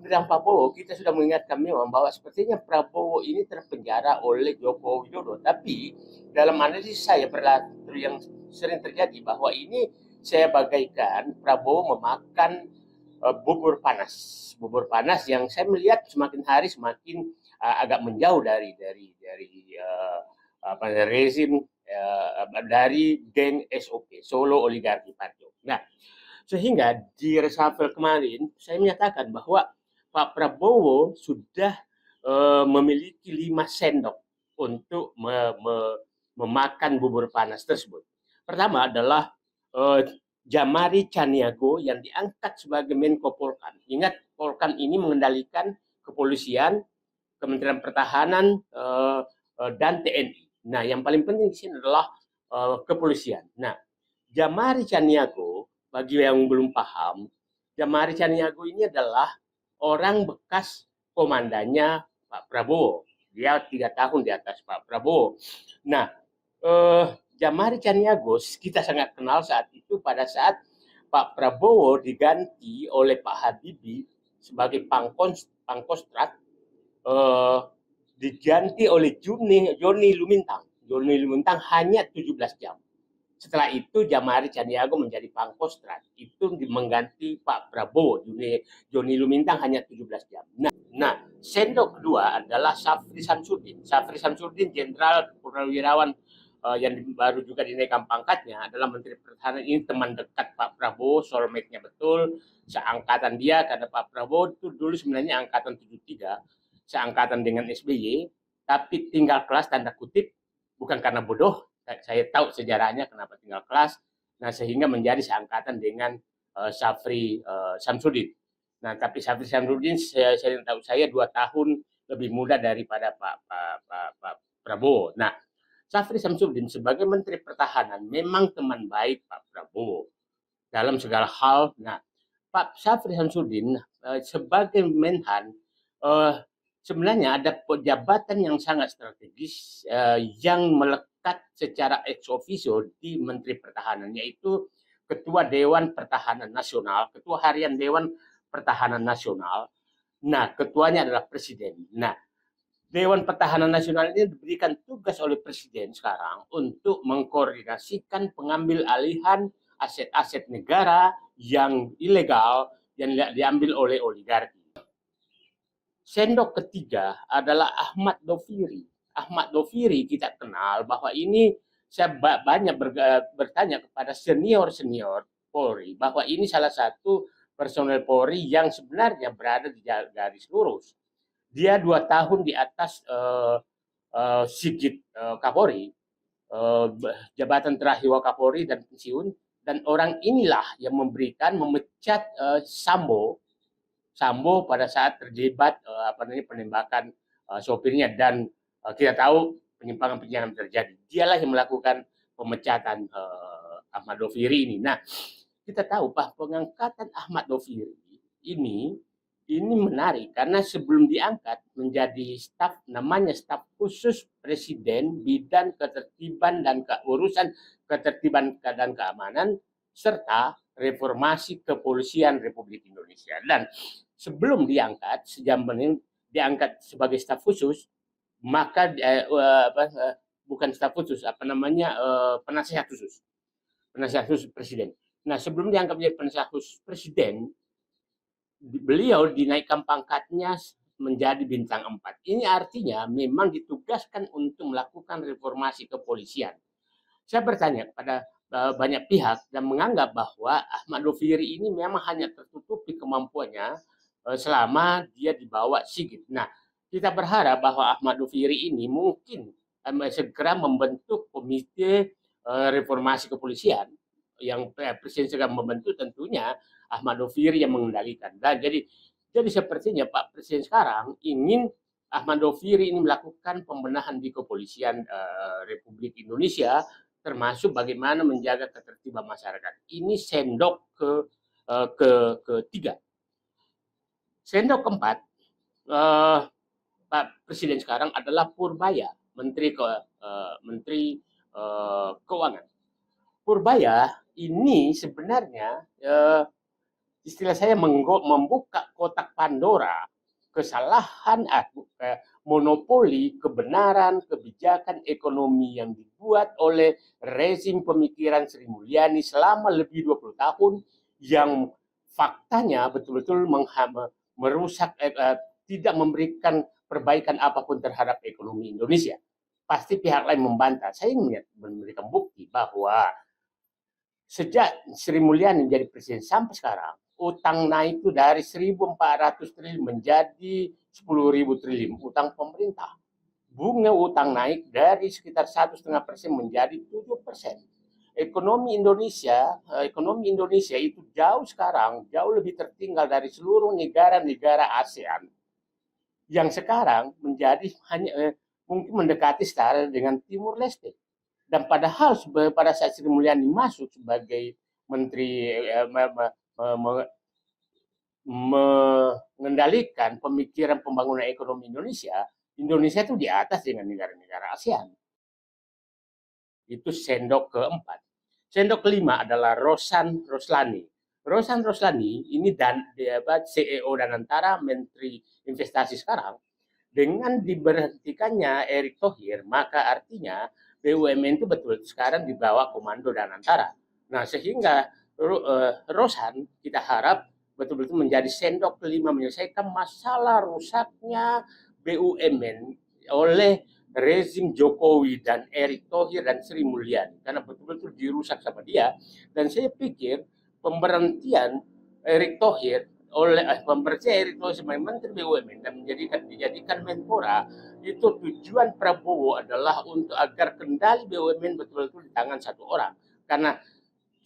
dengan Prabowo kita sudah mengingatkan memang bahwa sepertinya Prabowo ini terpenjara oleh Joko Widodo. Tapi dalam analisis saya yang sering terjadi bahwa ini saya bagaikan Prabowo memakan bubur panas yang saya melihat semakin hari semakin agak menjauh dari rezim dari geng SOP Solo Oligarki Party. Nah, sehingga di reshuffle kemarin saya menyatakan bahwa Pak Prabowo sudah memiliki 5 sendok untuk memakan bubur panas tersebut. Pertama adalah Jamari Caniago yang diangkat sebagai Menko Polkam. Ingat, Polkam ini mengendalikan kepolisian, Kementerian Pertahanan, dan TNI. Nah, yang paling penting di sini adalah kepolisian. Nah, Jamari Caniago, bagi yang belum paham, Jamari Caniago ini adalah orang bekas komandannya Pak Prabowo. Dia 3 tahun di atas Pak Prabowo. Nah, Jamari Caniago kita sangat kenal saat itu pada saat Pak Prabowo diganti oleh Pak Habibie sebagai Pangkostrat, diganti oleh Joni Lumintang. Joni Lumintang hanya 17 jam. Setelah itu Jamari Caniago menjadi Pangkostrat. Itu mengganti Pak Prabowo. Joni Lumintang hanya 17 jam. Nah, sendok kedua adalah Syafri Samsudin. Syafri Samsudin, jenderal purnawirawan yang baru juga dinaikkan pangkatnya, adalah Menteri Pertahanan. Ini teman dekat Pak Prabowo, soulmate-nya betul, seangkatan dia, karena Pak Prabowo itu dulu sebenarnya angkatan 73, seangkatan dengan SBY, tapi tinggal kelas tanda kutip, bukan karena bodoh, saya tahu sejarahnya kenapa tinggal kelas, nah sehingga menjadi seangkatan dengan Syafri Samsudin. Nah, tapi Syafri Samsudin saya tahu 2 tahun lebih muda daripada Pak Prabowo. Nah, Syafri Samsudin sebagai Menteri Pertahanan memang teman baik Pak Prabowo dalam segala hal. Nah, Pak Syafri Samsudin sebagai Menhan sebenarnya ada jabatan yang sangat strategis yang melekat secara ex officio di Menteri Pertahanan, yaitu Ketua Dewan Pertahanan Nasional, Ketua Harian Dewan Pertahanan Nasional. Nah, ketuanya adalah Presiden. Nah, Dewan Pertahanan Nasional ini diberikan tugas oleh Presiden sekarang untuk mengkoordinasikan pengambil alihan aset-aset negara yang ilegal yang diambil oleh oligarki. Sendok ketiga adalah Ahmad Doviri. Ahmad Doviri kita kenal bahwa ini saya banyak bertanya kepada senior-senior Polri bahwa ini salah satu personel Polri yang sebenarnya berada di garis lurus. Dia 2 tahun di atas Sigit Kapolri, jabatan terakhir Wakapolri dan pensiun, dan orang inilah yang memecat Sambo pada saat terlibat penembakan sopirnya, dan kita tahu penyimpangan terjadi. Dialah yang melakukan pemecatan Ahmad Doviri ini. Nah, kita tahu bahwa pengangkatan Ahmad Doviri ini menarik karena sebelum diangkat menjadi staf, namanya staf khusus Presiden bidang ketertiban dan urusan ketertiban dan keamanan serta reformasi kepolisian Republik Indonesia. Dan sebelum diangkat, diangkat sebagai staf khusus, maka bukan staf khusus, penasihat khusus Presiden. Nah, sebelum diangkat menjadi penasihat khusus Presiden, beliau dinaikkan pangkatnya menjadi bintang 4. Ini artinya memang ditugaskan untuk melakukan reformasi kepolisian. Saya bertanya kepada banyak pihak dan menganggap bahwa Ahmad Doviri ini memang hanya tertutupi kemampuannya selama dia dibawa Sigit. Nah, kita berharap bahwa Ahmad Doviri ini mungkin segera membentuk komite reformasi kepolisian yang Presiden segera membentuk, tentunya Ahmad Doviri yang mengendalikan. Dan jadi sepertinya Pak Presiden sekarang ingin Ahmad Doviri ini melakukan pembenahan di kepolisian Republik Indonesia, termasuk bagaimana menjaga ketertiban masyarakat. Ini sendok ketiga. Sendok keempat, Pak Presiden sekarang adalah Purbaya, Menteri Keuangan. Purbaya ini sebenarnya istilah saya membuka kotak Pandora kesalahan monopoli kebenaran kebijakan ekonomi yang dibuat oleh rezim pemikiran Sri Mulyani selama lebih 20 tahun yang faktanya betul-betul merusak, tidak memberikan perbaikan apapun terhadap ekonomi Indonesia. Pasti pihak lain membantah. Saya ingin memberikan bukti bahwa sejak Sri Mulyani menjadi presiden sampai sekarang, utang naik itu dari 1.400 triliun menjadi 10.000 triliun utang pemerintah. Bunga utang naik dari sekitar 1,5% menjadi 7%. Ekonomi Indonesia itu jauh lebih tertinggal dari seluruh negara-negara ASEAN yang sekarang menjadi hanya mungkin mendekati setara dengan Timur Leste. Dan padahal pada saat Sri Mulyani masuk sebagai menteri mengendalikan pemikiran pembangunan ekonomi Indonesia itu di atas dengan negara-negara ASEAN. Itu sendok keempat. Sendok kelima adalah Rosan Roslani. Rosan Roslani ini CEO Danantara, Menteri Investasi sekarang. Dengan diberhentikannya Erick Thohir, maka artinya BUMN itu betul sekarang di bawah komando Danantara. Nah, sehingga Rosan kita harap betul-betul menjadi sendok kelima menyelesaikan masalah rusaknya BUMN oleh rezim Jokowi dan Erick Thohir dan Sri Mulyani karena betul-betul dirusak sama dia. Dan saya pikir pemberhentian Erick Thohir sebagai Menteri BUMN dan dijadikan Menpora itu tujuan Prabowo adalah untuk agar kendali BUMN betul-betul di tangan satu orang. Karena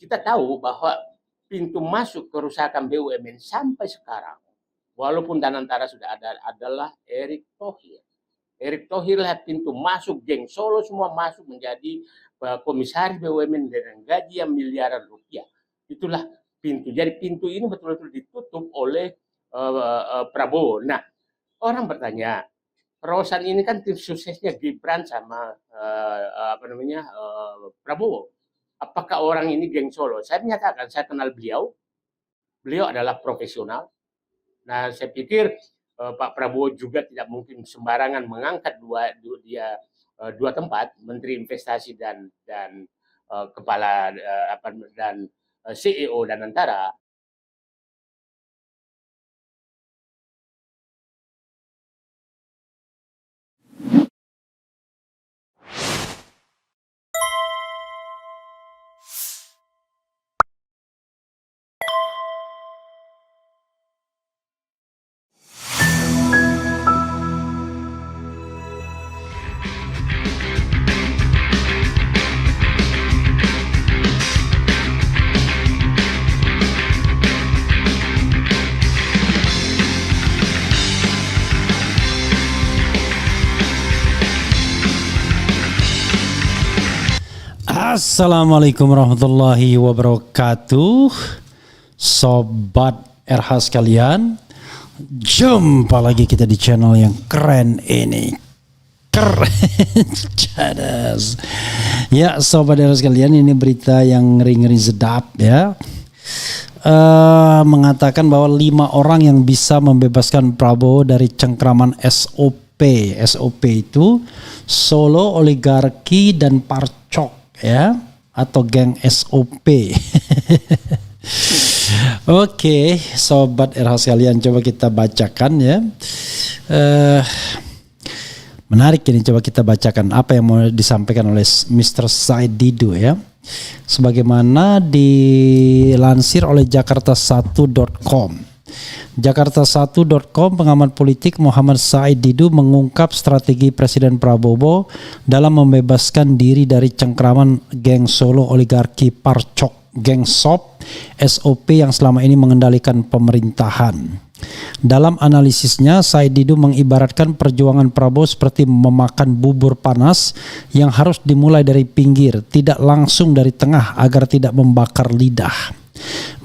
kita tahu bahwa pintu masuk kerusakan BUMN sampai sekarang, walaupun Danantara sudah ada, adalah Erick Thohir. Erick Thohir lah pintu masuk, geng Solo semua masuk menjadi komisaris BUMN dengan gaji yang miliaran rupiah. Itulah pintu. Jadi pintu ini betul-betul ditutup oleh Prabowo. Nah, orang bertanya, Rosan ini kan tim suksesnya Gibran sama Prabowo. Apakah orang ini geng Solo? Saya menyatakan, saya kenal beliau. Beliau adalah profesional. Nah, saya pikir Pak Prabowo juga tidak mungkin sembarangan mengangkat dua tempat, Menteri Investasi dan kepala dan CEO Danantara. Assalamualaikum warahmatullahi wabarakatuh, sobat RH sekalian. Jumpa lagi kita di channel yang keren ini. Keren, cadas. Ya, sobat RH sekalian, ini berita yang ngeri-ngeri sedap ya. Mengatakan bahwa 5 orang yang bisa membebaskan Prabowo dari cengkraman SOP. SOP itu Solo Oligarki dan Parcok ya, atau geng SOP. Oke, sobat RH sekalian, coba kita bacakan ya. Menarik ini, coba kita bacakan apa yang mau disampaikan oleh Mr. Said Didu ya. Sebagaimana dilansir oleh Jakarta1.com. Jakarta1.com, pengamat politik Muhammad Said Didu mengungkap strategi Presiden Prabowo dalam membebaskan diri dari cengkraman geng Solo Oligarki Parcok, geng SOP yang selama ini mengendalikan pemerintahan. Dalam analisisnya, Said Didu mengibaratkan perjuangan Prabowo seperti memakan bubur panas yang harus dimulai dari pinggir, tidak langsung dari tengah agar tidak membakar lidah.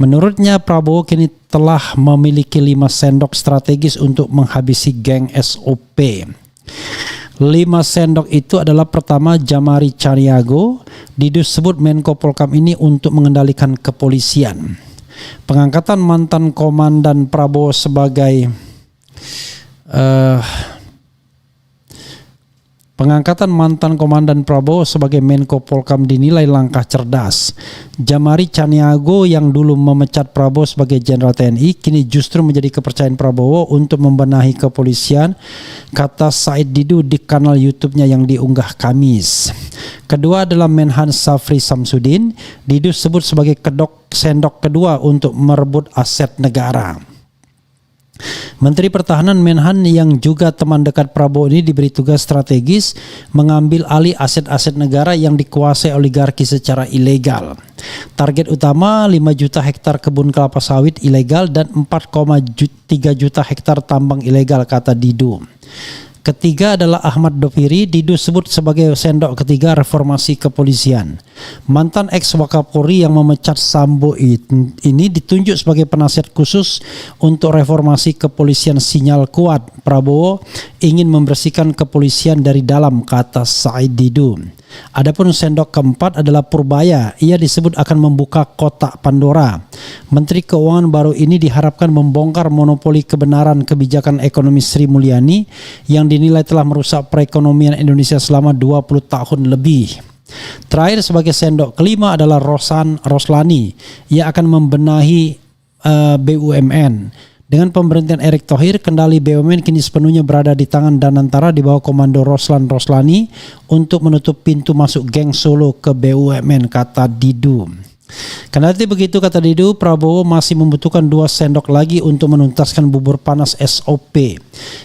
Menurutnya, Prabowo kini telah memiliki 5 sendok strategis untuk menghabisi geng SOP. 5 sendok itu adalah: pertama, Jamari Caniago. Didu sebut Menko Polkam ini untuk mengendalikan kepolisian. Pengangkatan mantan komandan Prabowo sebagai Pengangkatan mantan komandan Prabowo sebagai Menko Polkam dinilai langkah cerdas. Jamari Caniago yang dulu memecat Prabowo sebagai Jenderal TNI kini justru menjadi kepercayaan Prabowo untuk membenahi kepolisian, kata Said Didu di kanal YouTube-nya yang diunggah Kamis. Kedua adalah Menhan Safri Samsudin. Didu sebut sebagai sendok kedua untuk merebut aset negara. Menteri Pertahanan Menhan yang juga teman dekat Prabowo ini diberi tugas strategis mengambil alih aset-aset negara yang dikuasai oligarki secara ilegal. Target utama 5 juta hektar kebun kelapa sawit ilegal dan 4,3 juta hektar tambang ilegal, kata Didu. Ketiga adalah Ahmad Doviri. Didu sebut sebagai sendok ketiga reformasi kepolisian. Mantan ex-Wakapolri yang memecat Sambo ini ditunjuk sebagai penasihat khusus untuk reformasi kepolisian. Sinyal kuat Prabowo ingin membersihkan kepolisian dari dalam, kata Said Didu. Adapun sendok keempat adalah Purbaya. Ia disebut akan membuka kotak Pandora. Menteri Keuangan baru ini diharapkan membongkar monopoli kebenaran kebijakan ekonomi Sri Mulyani yang dinilai telah merusak perekonomian Indonesia selama 20 tahun lebih. Terakhir sebagai sendok kelima adalah Roslani. Ia akan membenahi BUMN. Dengan pemberhentian Erick Thohir, kendali BUMN kini sepenuhnya berada di tangan Danantara di bawah komando Roslani untuk menutup pintu masuk geng Solo ke BUMN, kata Didu. Kendati begitu, kata Didu, Prabowo masih membutuhkan 2 sendok lagi untuk menuntaskan bubur panas SOP,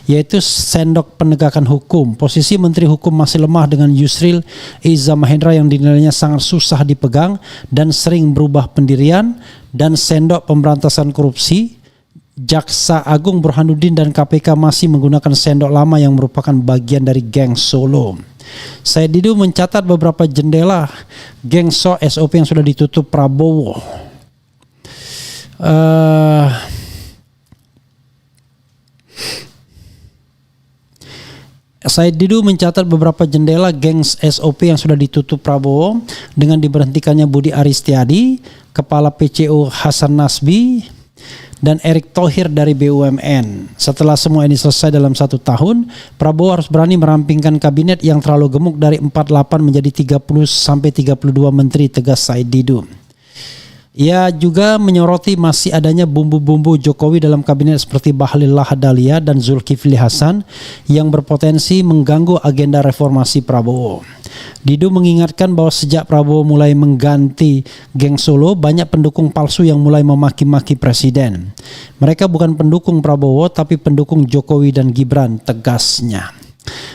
yaitu sendok penegakan hukum. Posisi Menteri Hukum masih lemah dengan Yusril Iza Mahendra yang dinilainya sangat susah dipegang dan sering berubah pendirian, dan sendok pemberantasan korupsi. Jaksa Agung Burhanuddin dan KPK masih menggunakan sendok lama yang merupakan bagian dari geng Solo. Said Didu mencatat beberapa jendela geng SOP yang sudah ditutup Prabowo. Said Didu mencatat beberapa jendela geng SOP yang sudah ditutup Prabowo dengan diberhentikannya Budi Aristiadi, Kepala PCO Hasan Nasbi, dan Erick Thohir dari BUMN. Setelah semua ini selesai dalam 1 tahun, Prabowo harus berani merampingkan kabinet yang terlalu gemuk dari 48 menjadi 30-32 menteri, tegas Said Didu. Ia juga menyoroti masih adanya bumbu-bumbu Jokowi dalam kabinet seperti Bahlil Lahadalia dan Zulkifli Hasan yang berpotensi mengganggu agenda reformasi Prabowo. Didu mengingatkan bahwa sejak Prabowo mulai mengganti geng Solo, banyak pendukung palsu yang mulai memaki-maki presiden. Mereka bukan pendukung Prabowo tapi pendukung Jokowi dan Gibran, tegasnya.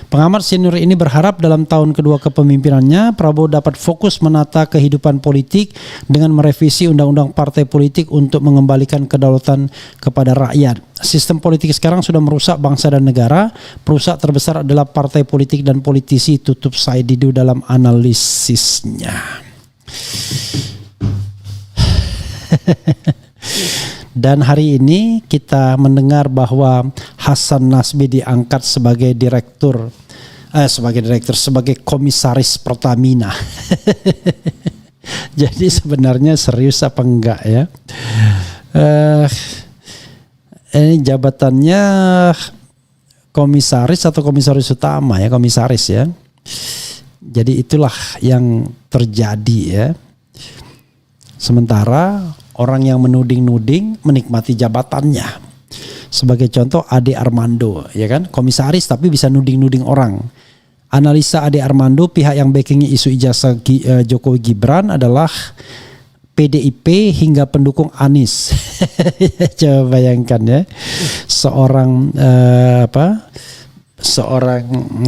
Pengamat senior ini berharap dalam tahun kedua kepemimpinannya Prabowo dapat fokus menata kehidupan politik dengan merevisi undang-undang partai politik untuk mengembalikan kedaulatan kepada rakyat. Sistem politik sekarang sudah merusak bangsa dan negara. Perusak terbesar adalah partai politik dan politisi, tutup Said Didu dalam analisisnya. Dan hari ini kita mendengar bahwa Hasan Nasbi diangkat sebagai sebagai komisaris Pertamina. Jadi sebenarnya serius apa enggak ya? Ini jabatannya komisaris atau komisaris utama ya, komisaris ya. Jadi itulah yang terjadi ya. Sementara orang yang menuding-nuding menikmati jabatannya. Sebagai contoh Ade Armando, ya kan, komisaris tapi bisa nuding-nuding orang. Analisa Ade Armando, pihak yang backingi isu ijazah Jokowi Gibran adalah PDIP hingga pendukung Anies. Coba bayangkan ya, seorang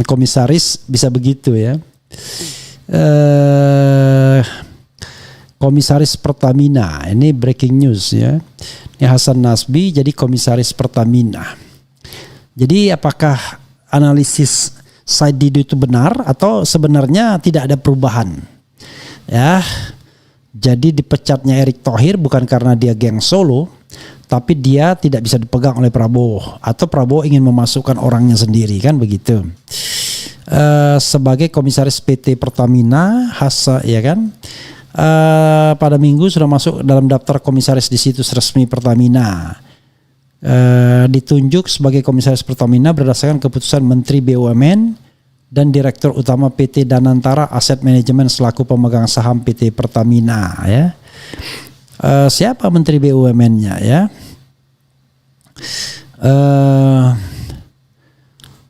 komisaris bisa begitu ya. Komisaris Pertamina, ini breaking news ya. Ini Hasan Nasbi jadi komisaris Pertamina. Jadi apakah analisis Said Didu itu benar atau sebenarnya tidak ada perubahan? Ya, jadi dipecatnya Erick Thohir bukan karena dia geng Solo, tapi dia tidak bisa dipegang oleh Prabowo atau Prabowo ingin memasukkan orangnya sendiri, kan begitu. Sebagai komisaris PT Pertamina, ya kan, pada minggu sudah masuk dalam daftar komisaris di situs resmi Pertamina. Ditunjuk sebagai komisaris Pertamina berdasarkan keputusan Menteri BUMN dan Direktur Utama PT Danantara Asset Management selaku pemegang saham PT Pertamina, ya. Siapa Menteri BUMN-nya, ya?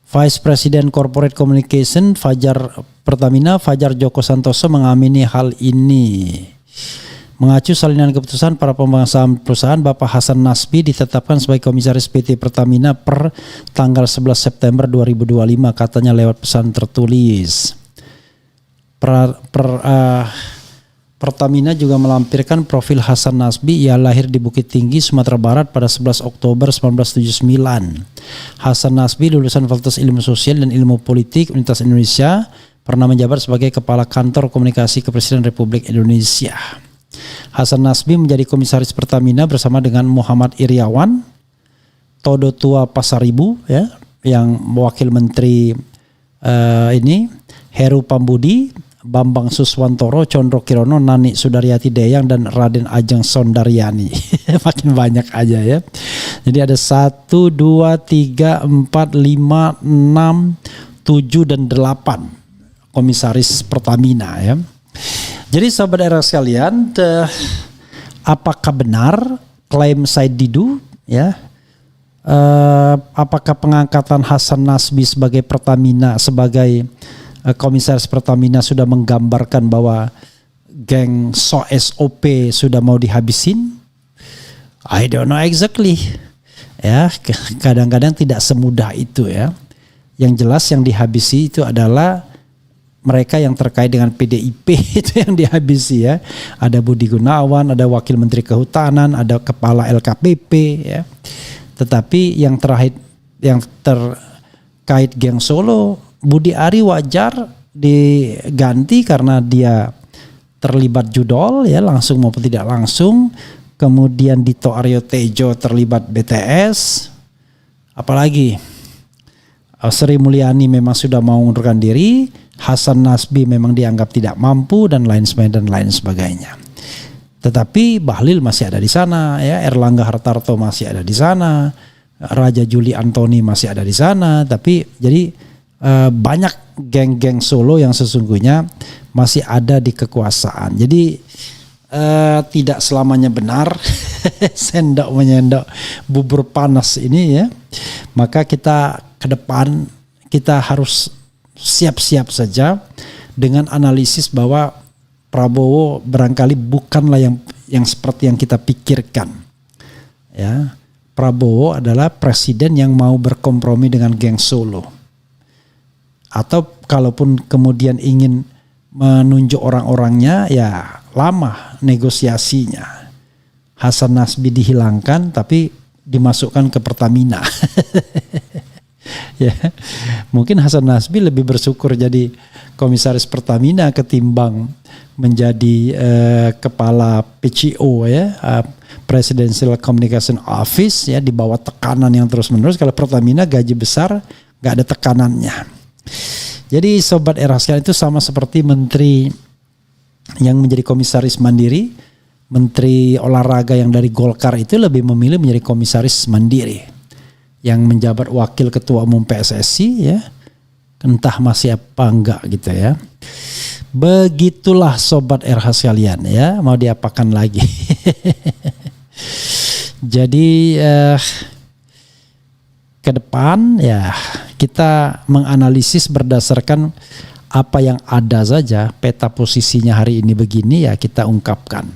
Vice President Corporate Communication Pertamina Fajar Joko Santoso mengamini hal ini. Mengacu salinan keputusan para pemegang saham perusahaan, Bapak Hasan Nasbi ditetapkan sebagai komisaris PT Pertamina per tanggal 11 September 2025, katanya lewat pesan tertulis. Pertamina juga melampirkan profil Hasan Nasbi. Ia lahir di Bukit Tinggi, Sumatera Barat pada 11 Oktober 1979. Hasan Nasbi lulusan Fakultas Ilmu Sosial dan Ilmu Politik Universitas Indonesia, pernah menjabat sebagai Kepala Kantor Komunikasi Kepresiden Republik Indonesia. Hasan Nasbi menjadi komisaris Pertamina bersama dengan Muhammad Iriawan, Todo Tua Pasaribu, ya, yang wakil menteri Heru Pambudi, Bambang Suswantoro, Condro Kirono, Nani Sudaryati Deyang, dan Raden Ajeng Sondaryani. Makin banyak aja, ya. Jadi ada 1, 2, 3, 4, 5, 6, 7, dan 8 komisaris Pertamina, ya. Jadi sahabat era sekalian, apakah benar klaim Said Didu, ya? Apakah pengangkatan Hasan Nasbi sebagai Pertamina sebagai komisaris Pertamina sudah menggambarkan bahwa geng SOP sudah mau dihabisin? I don't know exactly. Ya, kadang-kadang tidak semudah itu, ya. Yang jelas yang dihabisi itu adalah mereka yang terkait dengan PDIP itu yang dihabisi, ya. Ada Budi Gunawan, ada Wakil Menteri Kehutanan, ada Kepala LKPP, ya. Tetapi yang terakhir yang terkait geng Solo, Budi Ari wajar diganti karena dia terlibat judol, ya, langsung maupun tidak langsung. Kemudian Dito Aryo Tejo terlibat BTS. Apalagi Sri Mulyani memang sudah mau mengundurkan diri. Hasan Nasbi memang dianggap tidak mampu dan lain sebagainya. Tetapi Bahlil masih ada di sana, ya. Erlangga Hartarto masih ada di sana. Raja Juli Antoni masih ada di sana. Tapi jadi banyak geng-geng Solo yang sesungguhnya masih ada di kekuasaan. Jadi tidak selamanya benar sendok menyendok bubur panas ini, ya. Maka kita ke depan kita harus siap-siap saja dengan analisis bahwa Prabowo barangkali bukanlah yang seperti yang kita pikirkan, ya. Prabowo adalah presiden yang mau berkompromi dengan geng Solo, atau kalaupun kemudian ingin menunjuk orang-orangnya, ya lama negosiasinya. Hasan Nasbi dihilangkan tapi dimasukkan ke Pertamina. Ya, mungkin Hasan Nasbi lebih bersyukur jadi komisaris Pertamina ketimbang menjadi kepala PCO, ya, Presidential Communication Office, ya, di bawah tekanan yang terus-menerus. Kalau Pertamina gaji besar, nggak ada tekanannya. Jadi sobat era sekalian, itu sama seperti menteri yang menjadi komisaris mandiri, menteri olahraga yang dari Golkar itu lebih memilih menjadi komisaris mandiri, yang menjabat wakil ketua umum PSSI, ya, entah masih apa enggak gitu, ya. Begitulah sobat RH sekalian, ya, mau diapakan lagi. Jadi ke depan, ya, kita menganalisis berdasarkan apa yang ada saja. Peta posisinya hari ini begini, ya, kita ungkapkan.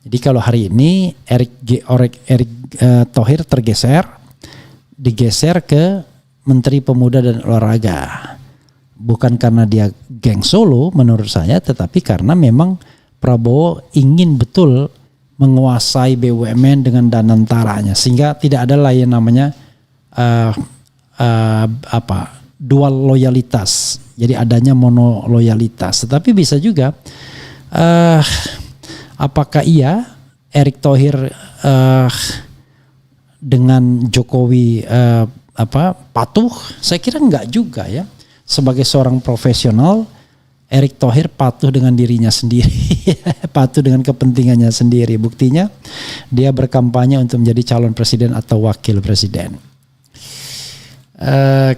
Jadi kalau hari ini Erick Thohir digeser ke Menteri Pemuda dan Olahraga. Bukan karena dia geng Solo menurut saya, tetapi karena memang Prabowo ingin betul menguasai BUMN dengan danantaranya, sehingga tidak ada yang namanya dual loyalitas. Jadi adanya mono loyalitas. Tetapi bisa juga apakah Erick Thohir dengan Jokowi patuh? Saya kira enggak juga, ya. Sebagai seorang profesional Erick Thohir patuh dengan dirinya sendiri, patuh dengan kepentingannya sendiri. Buktinya dia berkampanye untuk menjadi calon presiden atau wakil presiden.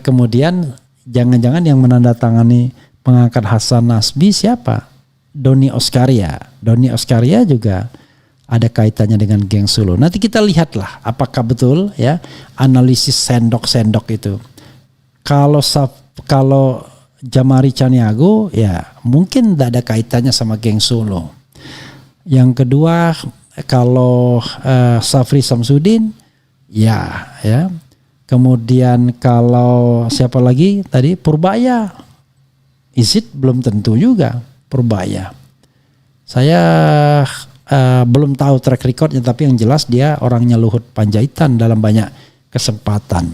Kemudian jangan-jangan yang menandatangani pengangkat Hasan Nasbi siapa? Doni Oskaria. Doni Oskaria juga ada kaitannya dengan geng Solo. Nanti kita lihatlah apakah betul ya analisis sendok-sendok itu. Kalau Jamari Caniago ya mungkin tidak ada kaitannya sama geng Solo. Yang kedua kalau Safri Samsudin ya. Kemudian kalau siapa lagi tadi Purbaya, Isid belum tentu juga Purbaya. Saya belum tahu track recordnya, tapi yang jelas dia orangnya Luhut Panjaitan dalam banyak kesempatan.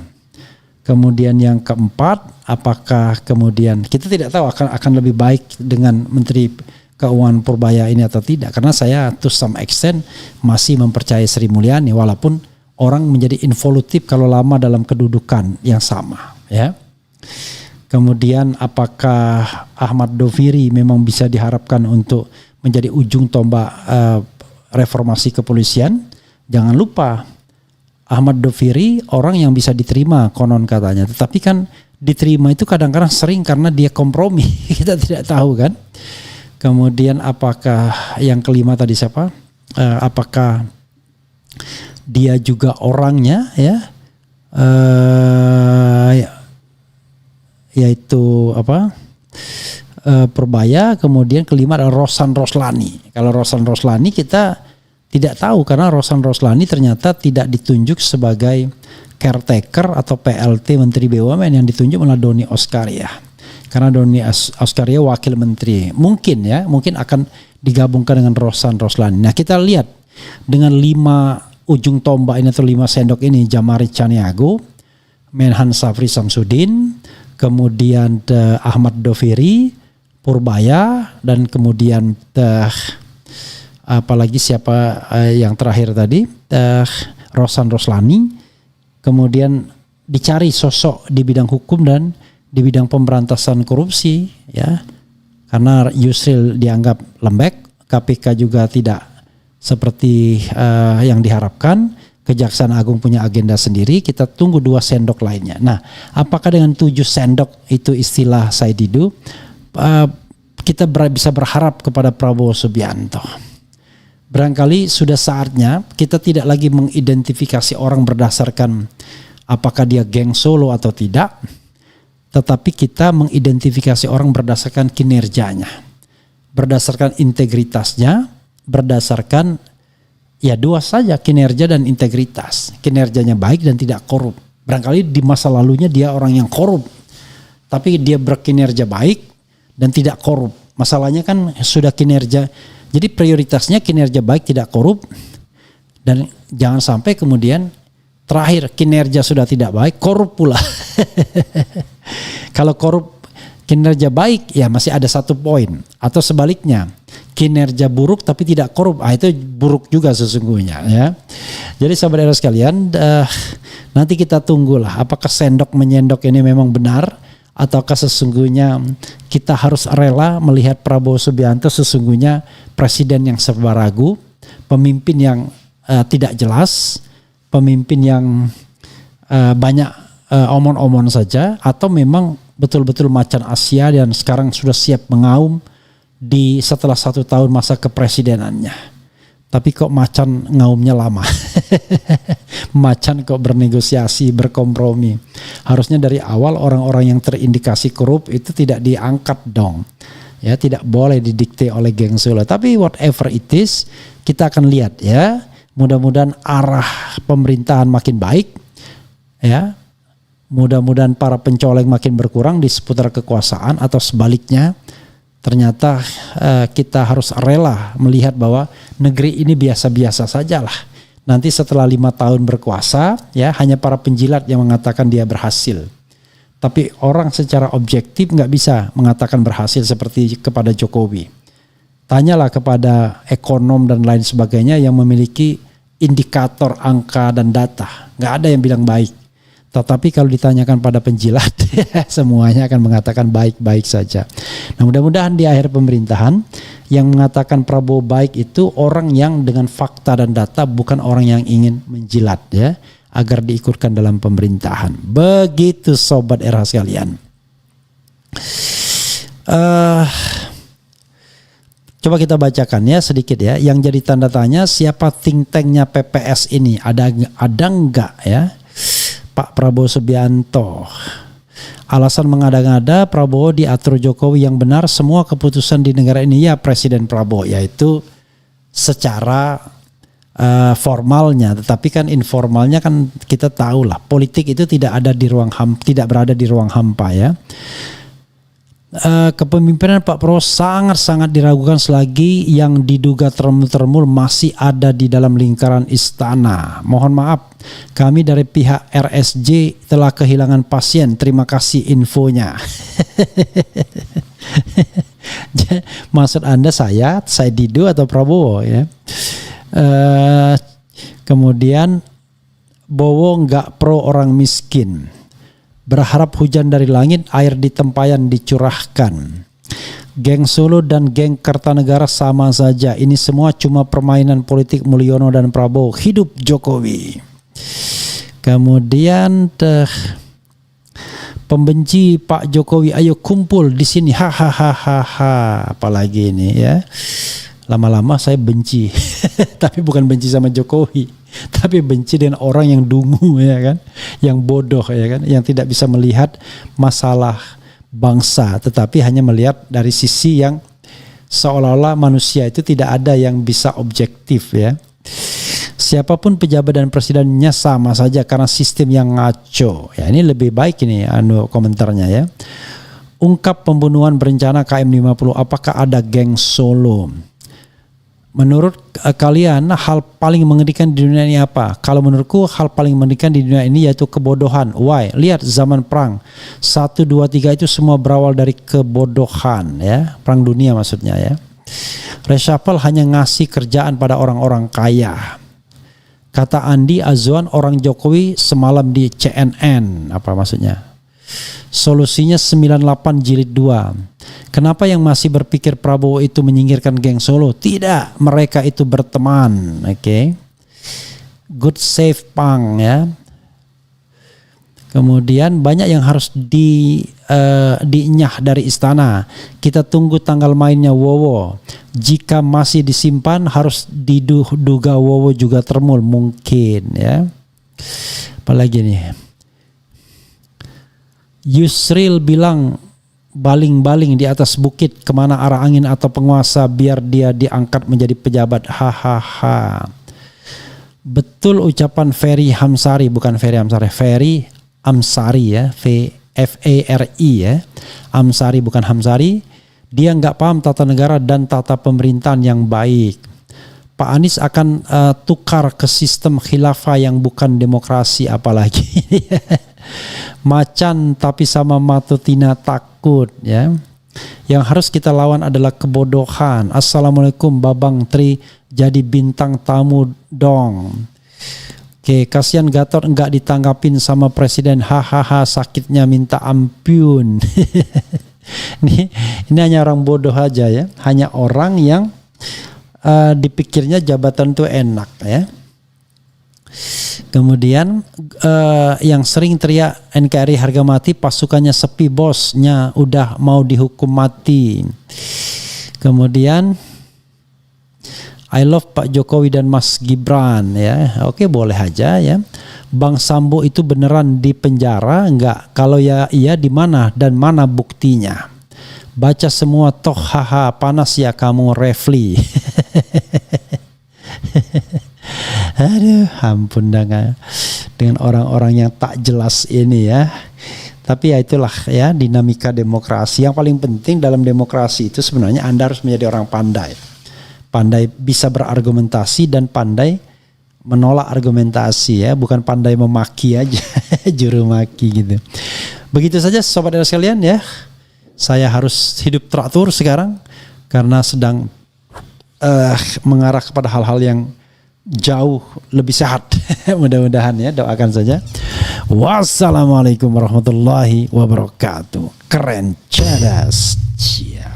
Kemudian yang keempat, apakah kemudian kita tidak tahu akan lebih baik dengan Menteri Keuangan Purbaya ini atau tidak, karena saya to some extent masih mempercayai Sri Mulyani walaupun orang menjadi involutif kalau lama dalam kedudukan yang sama ya. Kemudian apakah Ahmad Doviri memang bisa diharapkan untuk menjadi ujung tombak reformasi kepolisian? Jangan lupa Ahmad Doviri orang yang bisa diterima konon katanya, tetapi kan diterima itu kadang-kadang sering karena dia kompromi. Kita tidak tahu kan. Kemudian apakah yang kelima tadi siapa? Apakah dia juga orangnya ya? Yaitu apa? Purbaya. Kemudian kelima adalah Rosan Roslani. Kalau Rosan Roslani kita tidak tahu karena Rosan Roslani ternyata tidak ditunjuk sebagai caretaker atau PLT Menteri BUMN, yang ditunjuk oleh Doni Oskaria. Karena Doni Oskaria wakil menteri. Mungkin akan digabungkan dengan Rosan Roslani. Nah, kita lihat dengan 5 ujung tombak ini atau 5 sendok ini, Jamari Caniago, Menhan Safri Samsudin, kemudian Ahmad Doviri, Purbaya, dan kemudian apalagi siapa yang terakhir tadi, Rosan Roslani. Kemudian dicari sosok di bidang hukum dan di bidang pemberantasan korupsi ya, karena Yusril dianggap lembek, KPK juga tidak seperti yang diharapkan, Kejaksaan Agung punya agenda sendiri. Kita tunggu 2 sendok lainnya. Nah, apakah dengan 7 sendok itu istilah Said Didu, kita bisa berharap kepada Prabowo Subianto? Barangkali sudah saatnya kita tidak lagi mengidentifikasi orang berdasarkan apakah dia geng Solo atau tidak, tetapi kita mengidentifikasi orang berdasarkan kinerjanya, berdasarkan integritasnya, berdasarkan ya 2 saja, kinerja dan integritas. Kinerjanya baik dan tidak korup. Barangkali di masa lalunya dia orang yang korup, tapi dia berkinerja baik dan tidak korup. Masalahnya kan sudah kinerja. Jadi prioritasnya kinerja baik tidak korup, dan jangan sampai kemudian terakhir kinerja sudah tidak baik, korup pula. Kalau korup kinerja baik ya masih ada 1 poin, atau sebaliknya kinerja buruk tapi tidak korup, itu buruk juga sesungguhnya ya. Jadi saudara sekalian, nanti kita tunggulah apakah sendok menyendok ini memang benar, ataukah sesungguhnya kita harus rela melihat Prabowo Subianto sesungguhnya presiden yang serba ragu, pemimpin yang tidak jelas, pemimpin yang banyak omon-omon saja, atau memang betul-betul macan Asia dan sekarang sudah siap mengaum setelah 1 tahun masa kepresidenannya. Tapi kok macan ngaumnya lama. Macan kok bernegosiasi, berkompromi. Harusnya dari awal orang-orang yang terindikasi korup itu tidak diangkat dong. Ya, tidak boleh didikte oleh geng Solo. Tapi whatever it is, kita akan lihat ya. Mudah-mudahan arah pemerintahan makin baik. Ya. Mudah-mudahan para pencoleng makin berkurang di seputar kekuasaan, atau sebaliknya ternyata kita harus rela melihat bahwa negeri ini biasa-biasa sajalah. Nanti setelah 5 tahun berkuasa ya hanya para penjilat yang mengatakan dia berhasil. Tapi orang secara objektif nggak bisa mengatakan berhasil seperti kepada Jokowi. Tanyalah kepada ekonom dan lain sebagainya yang memiliki indikator angka dan data. Nggak ada yang bilang baik. Tetapi kalau ditanyakan pada penjilat, semuanya akan mengatakan baik-baik saja. Nah, mudah-mudahan di akhir pemerintahan yang mengatakan Prabowo baik itu orang yang dengan fakta dan data, bukan orang yang ingin menjilat ya, agar diikutkan dalam pemerintahan. Begitu sobat era sekalian. Coba kita bacakan ya sedikit ya. Yang jadi tanda tanya, siapa think tanknya PPS ini? Ada enggak ya? Pak Prabowo Subianto. Alasan mengada-ngada Prabowo diatur Jokowi yang benar, semua keputusan di negara ini ya Presiden Prabowo, yaitu secara formalnya, tetapi kan informalnya kan kita tahu lah, politik itu tidak berada di ruang hampa ya. Kepemimpinan Pak Prabowo sangat-sangat diragukan selagi yang diduga termul-termul masih ada di dalam lingkaran istana. Mohon maaf, kami dari pihak RSJ telah kehilangan pasien. Terima kasih infonya. Maksud Anda saya Didu atau Prabowo ya? Kemudian Bowo nggak pro orang miskin. Berharap hujan dari langit, air di tempayan dicurahkan. Geng Solo dan geng Kertanegara sama saja. Ini semua cuma permainan politik Mulyono dan Prabowo. Hidup Jokowi. Kemudian pembenci Pak Jokowi, ayo kumpul di sini. Hahaha. Apalagi ini ya. Lama-lama saya benci. Tapi bukan benci sama Jokowi, tapi benci dengan orang yang dungu ya kan, yang bodoh ya kan, yang tidak bisa melihat masalah bangsa, tetapi hanya melihat dari sisi yang seolah-olah manusia itu tidak ada yang bisa objektif ya. Siapapun pejabat dan presidennya sama saja karena sistem yang ngaco. Ya, ini lebih baik ini komentarnya ya. Ungkap pembunuhan berencana KM50, apakah ada geng Solo? Menurut kalian hal paling mengerikan di dunia ini apa? Kalau menurutku hal paling mengerikan di dunia ini yaitu kebodohan. Why? Lihat zaman perang 1, 2, 3 itu semua berawal dari kebodohan ya. Perang dunia maksudnya ya. Reshuffle hanya ngasih kerjaan pada orang-orang kaya. Kata Andi Azwan orang Jokowi semalam di CNN. Apa maksudnya? Solusinya 98 jilid 2. Kenapa yang masih berpikir Prabowo itu menyingkirkan geng Solo? Tidak, mereka itu berteman. Oke. Good save Pang ya. Kemudian banyak yang harus dinyah dari istana. Kita tunggu tanggal mainnya Wowo. Jika masih disimpan harus diduga Wowo juga termul mungkin ya. Apalagi nih. Yusril bilang baling-baling di atas bukit kemana arah angin atau penguasa biar dia diangkat menjadi pejabat. Hahaha. Betul ucapan Ferry Hamsari, bukan Ferry Hamsari, Ferry Amsari ya, FARI ya, Amsari bukan Hamsari. Dia nggak paham tata negara dan tata pemerintahan yang baik. Pak Anies akan tukar ke sistem khilafah yang bukan demokrasi apalagi. Macan tapi sama Matutina takut ya. Yang harus kita lawan adalah kebodohan. Assalamualaikum Babang Tri, jadi bintang tamu dong. Oke, kasihan Gatot enggak ditanggapin sama presiden. Hahaha, sakitnya minta ampun. ini hanya orang bodoh aja ya. Hanya orang yang dipikirnya jabatan itu enak ya. Kemudian yang sering teriak NKRI harga mati, pasukannya sepi, bosnya udah mau dihukum mati. Kemudian I love Pak Jokowi dan Mas Gibran ya. Oke, boleh aja ya. Bang Sambo itu beneran di penjara enggak? Kalau ya iya di mana dan mana buktinya? Baca semua toh, haha, panas ya kamu Refli. Aduh, ampun dengan orang-orang yang tak jelas ini ya. Tapi ya itulah ya dinamika demokrasi. Yang paling penting dalam demokrasi itu sebenarnya Anda harus menjadi orang pandai. Pandai bisa berargumentasi dan pandai menolak argumentasi ya, bukan pandai memaki aja, juru maki gitu. Begitu saja sobat sekalian ya. Saya harus hidup teratur sekarang karena sedang mengarah kepada hal-hal yang jauh lebih sehat. Mudah-mudahan ya, doakan saja. Wassalamualaikum warahmatullahi wabarakatuh. Keren, cerdas. Cia.